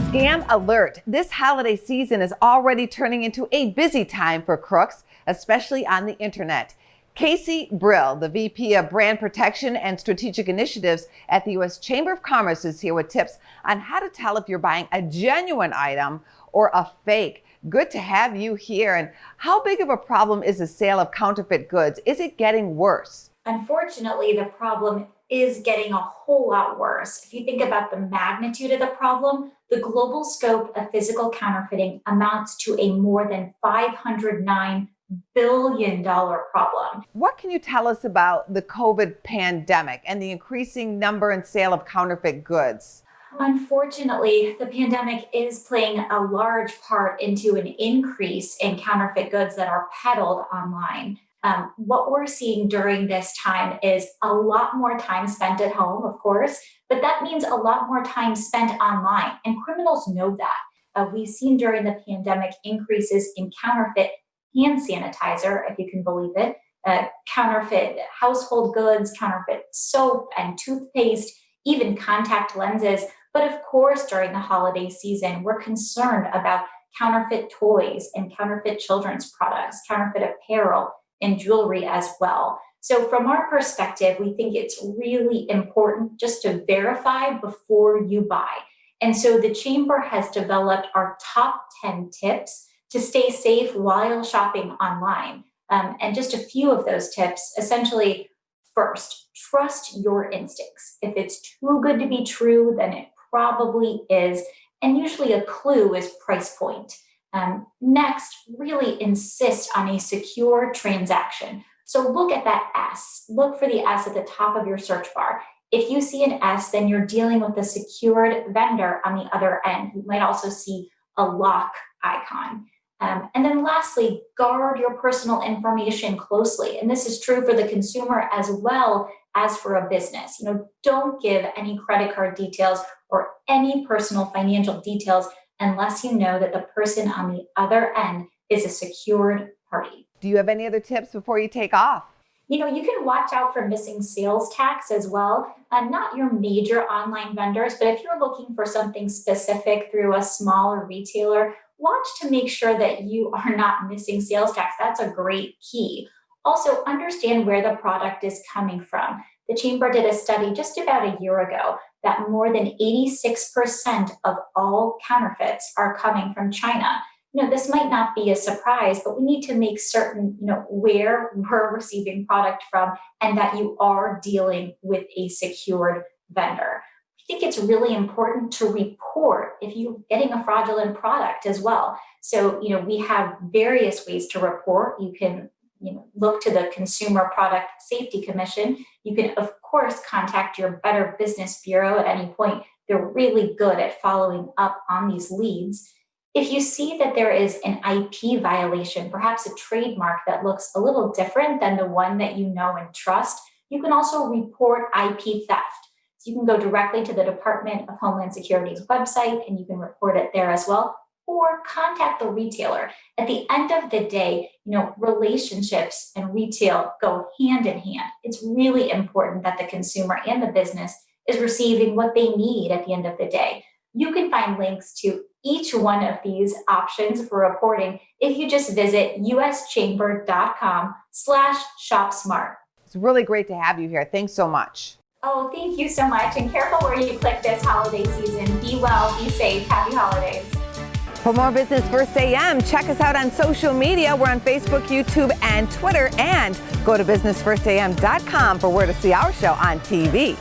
Scam alert. This holiday season is already turning into a busy time for crooks, especially on the internet. Kasie Brill, the VP of Brand Protection and Strategic Initiatives at the U.S. Chamber of Commerce, is here with tips on how to tell if you're buying a genuine item or a fake. Good to have you here. And how big of a problem is the sale of counterfeit goods? Is it getting worse? Unfortunately, the problem is getting a whole lot worse. If you think about the magnitude of the problem, the global scope of physical counterfeiting amounts to a more than $509 billion problem. What can you tell us about the COVID pandemic and the increasing number and sale of counterfeit goods? Unfortunately, the pandemic is playing a large part into an increase in counterfeit goods that are peddled online. What we're seeing during this time is a lot more time spent at home, of course, but that means a lot more time spent online, and criminals know that. We've seen during the pandemic increases in counterfeit hand sanitizer, if you can believe it, counterfeit household goods, counterfeit soap and toothpaste, even contact lenses. But of course, during the holiday season, we're concerned about counterfeit toys and counterfeit children's products, counterfeit apparel, and jewelry as well. So from our perspective, we think it's really important just to verify before you buy. And so the Chamber has developed our top 10 tips to stay safe while shopping online. And just a few of those tips, essentially, first, trust your instincts. If it's too good to be true, then it probably is. And usually a clue is price point. Next, really insist on a secure transaction. So look at that S. Look for the S at the top of your search bar. If you see an S, then you're dealing with a secured vendor on the other end. You might also see a lock icon. And then lastly, guard your personal information closely. And this is true for the consumer as well as for a business. Don't give any credit card details or any personal financial details unless you know that the person on the other end is a secured party. Do you have any other tips before you take off? You can watch out for missing sales tax as well. Not your major online vendors, but if you're looking for something specific through a smaller retailer, watch to make sure that you are not missing sales tax. That's a great key. Also, understand where the product is coming from. The Chamber did a study just about a year ago that more than 86% of all counterfeits are coming from China. This might not be a surprise, but we need to make certain, where we're receiving product from and that you are dealing with a secured vendor. I think it's really important to report if you're getting a fraudulent product as well. So, we have various ways to report. You can look to the Consumer Product Safety Commission. You can, of course, contact your Better Business Bureau at any point. They're really good at following up on these leads. If you see that there is an IP violation, perhaps a trademark that looks a little different than the one that you know and trust, you can also report IP theft. So you can go directly to the Department of Homeland Security's website and you can report it there as well, or contact the retailer. At the end of the day, relationships and retail go hand in hand. It's really important that the consumer and the business is receiving what they need at the end of the day. You can find links to each one of these options for reporting if you just visit uschamber.com/shopsmart. It's really great to have you here. Thanks so much. Oh, thank you so much. And careful where you click this holiday season. Be well, be safe. Happy holidays. For more Business First AM, check us out on social media. We're on Facebook, YouTube, and Twitter. And go to businessfirstam.com for where to see our show on TV.